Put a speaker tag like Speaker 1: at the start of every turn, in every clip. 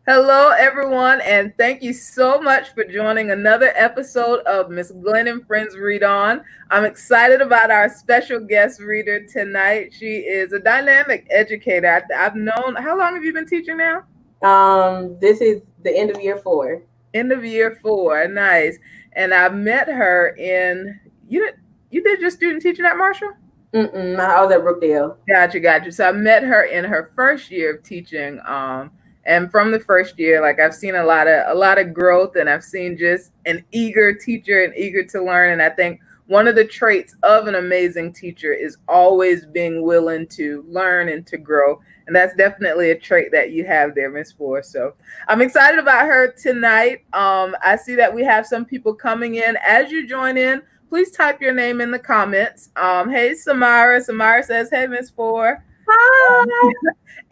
Speaker 1: Hello, everyone, and thank you so much for joining another episode of Miss Glen and Friends Read On. I'm excited about our special guest reader tonight. She is a dynamic educator. I've known, how long have you been teaching now?
Speaker 2: This is the end of year 4.
Speaker 1: End of year 4. Nice. And I met her you did your student teaching at Marshall?
Speaker 2: I was at Brookdale.
Speaker 1: Gotcha. So I met her in her first year of teaching. And from the first year, like I've seen a lot of growth, and I've seen just an eager teacher and eager to learn. And I think one of the traits of an amazing teacher is always being willing to learn and to grow. And that's definitely a trait that you have there, Miss Fore. So I'm excited about her tonight. I see that we have some people coming in. As you join in, please type your name in the comments. Hey, Samara. Samara says, "Hey, Miss Four." Um,
Speaker 2: Hi.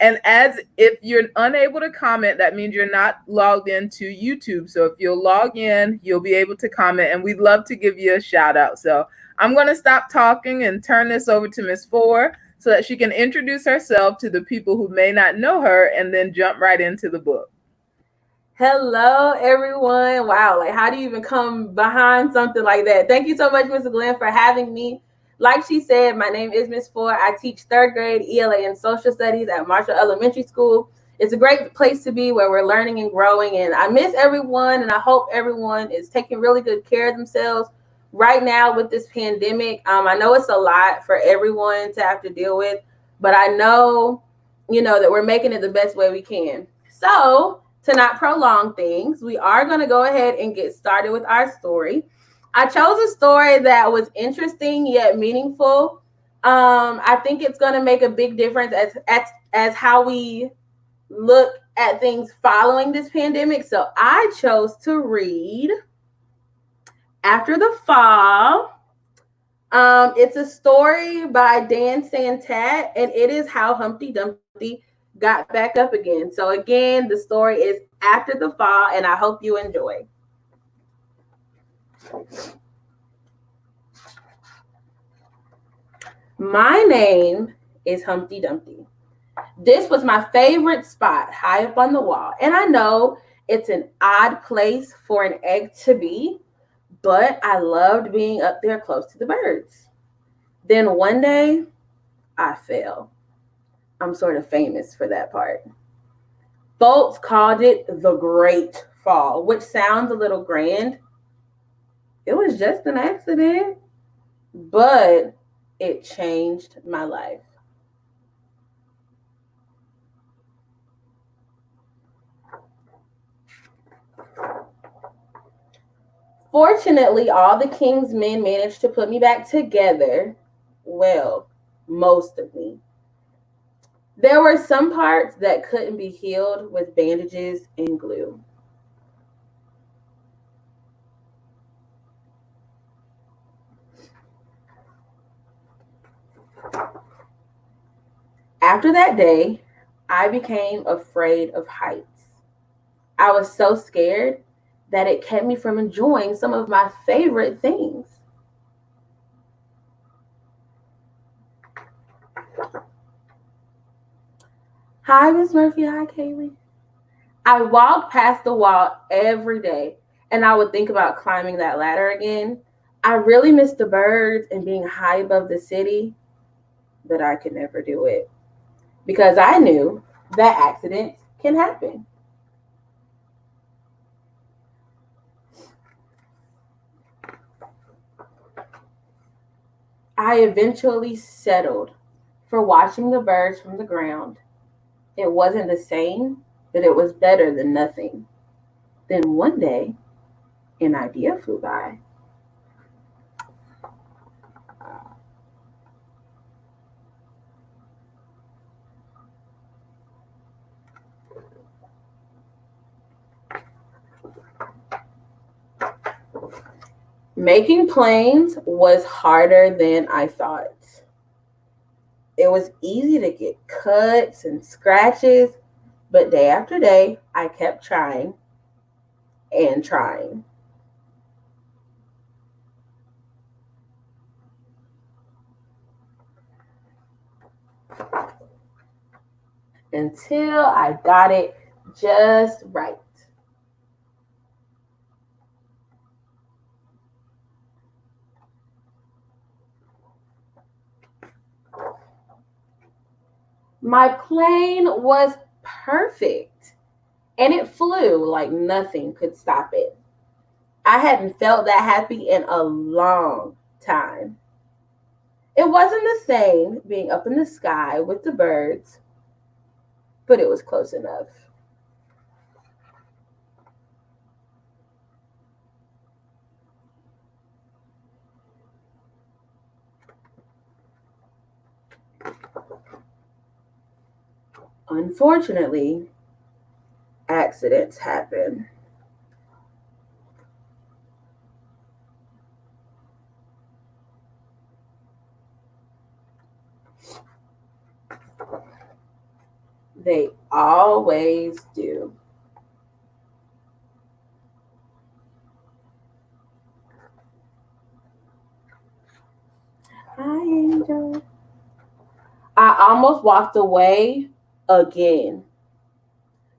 Speaker 1: and as if you're unable to comment, that means you're not logged into YouTube. So if you'll log in, you'll be able to comment, and we'd love to give you a shout out. So I'm going to stop talking and turn this over to Miss Four so that she can introduce herself to the people who may not know her, and then jump right into the book.
Speaker 2: Hello, everyone. Wow, like how do you even come behind something like that? Thank you so much, Mr. Glenn, for having me. Like she said, my name is Miss Fore. I teach third grade ELA and social studies at Marshall Elementary School. It's a great place to be where we're learning and growing. And I miss everyone, and I hope everyone is taking really good care of themselves right now with this pandemic. I know it's a lot for everyone to have to deal with, but I know, that we're making it the best way we can. So, to not prolong things, we are going to go ahead and get started with our story. I chose a story that was interesting yet meaningful. I think it's going to make a big difference as how we look at things following this pandemic. So I chose to read After the Fall. It's a story by Dan Santat, and it is how Humpty Dumpty got back up again. So again, the story is After the Fall, and I hope you enjoy. My name is Humpty Dumpty. This was my favorite spot, high up on the wall. And I know it's an odd place for an egg to be, but I loved being up there close to the birds. Then one day, I fell. I'm sort of famous for that part. Folks called it the Great Fall, which sounds a little grand. It was just an accident, but it changed my life. Fortunately, all the king's men managed to put me back together. Well, most of me. There were some parts that couldn't be healed with bandages and glue. After that day, I became afraid of heights. I was so scared that it kept me from enjoying some of my favorite things. Hi, Miss Murphy. Hi, Kaylee. I walked past the wall every day, and I would think about climbing that ladder again. I really miss the birds and being high above the city, but I could never do it because I knew that accidents can happen. I eventually settled for watching the birds from the ground. It wasn't the same, but it was better than nothing. Then one day, an idea flew by. Making planes was harder than I thought. It was easy to get cuts and scratches, but day after day, I kept trying and trying until I got it just right. My plane was perfect and it flew like nothing could stop it. I hadn't felt that happy in a long time. It wasn't the same being up in the sky with the birds, but it was close enough. Unfortunately, accidents happen. They always do. Hi, Angel. I almost walked away again.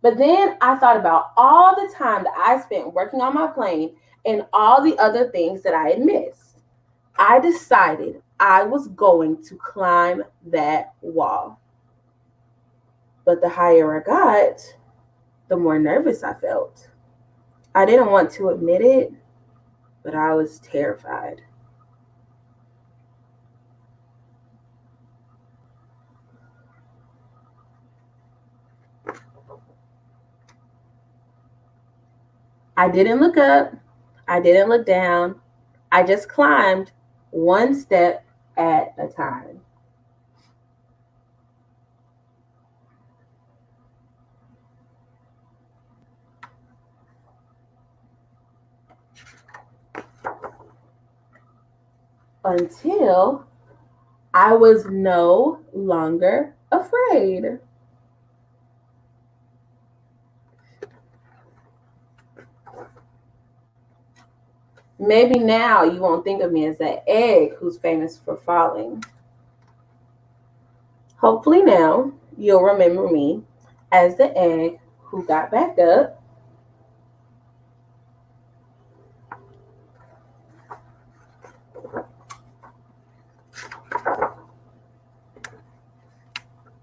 Speaker 2: But then I thought about all the time that I spent working on my plane and all the other things that I had missed. I decided I was going to climb that wall. But the higher I got, the more nervous I felt. I didn't want to admit it, but I was terrified. I didn't look up, I didn't look down, I just climbed one step at a time. Until I was no longer afraid. Maybe now you won't think of me as that egg who's famous for falling. Hopefully now you'll remember me as the egg who got back up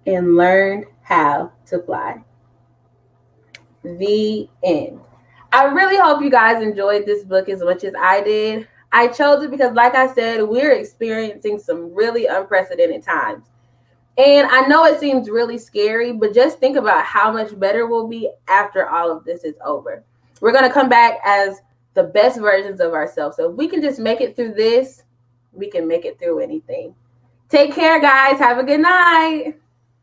Speaker 2: and learned how to fly. The end. I really hope you guys enjoyed this book as much as I did. I chose it because, like I said, we're experiencing some really unprecedented times. And I know it seems really scary, but just think about how much better we'll be after all of this is over. We're going to come back as the best versions of ourselves. So if we can just make it through this, we can make it through anything. Take care, guys. Have a good night.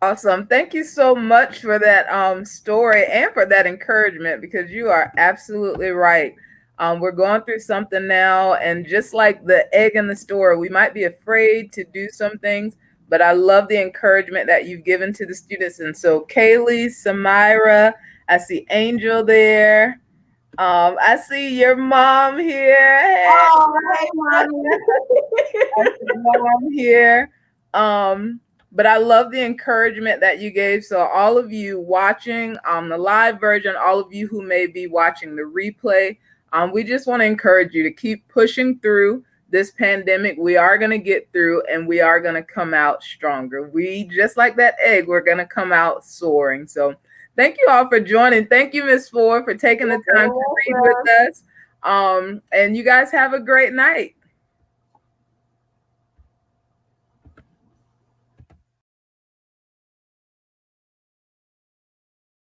Speaker 1: Awesome. Thank you so much for that story and for that encouragement because you are absolutely right. We're going through something now, and just like the egg in the store, we might be afraid to do some things, but I love the encouragement that you've given to the students. And so, Kaylee, Samira, I see Angel there. I see your mom here. Hey.
Speaker 2: Oh, hey, mommy.
Speaker 1: Mom here. Um, but I love the encouragement that you gave. So all of you watching the live version, all of you who may be watching the replay, we just want to encourage you to keep pushing through this pandemic. We are going to get through and we are going to come out stronger. We, just like that egg, we're going to come out soaring. So thank you all for joining. Thank you, Miss Fore, for taking the time to read with us. And you guys have a great night.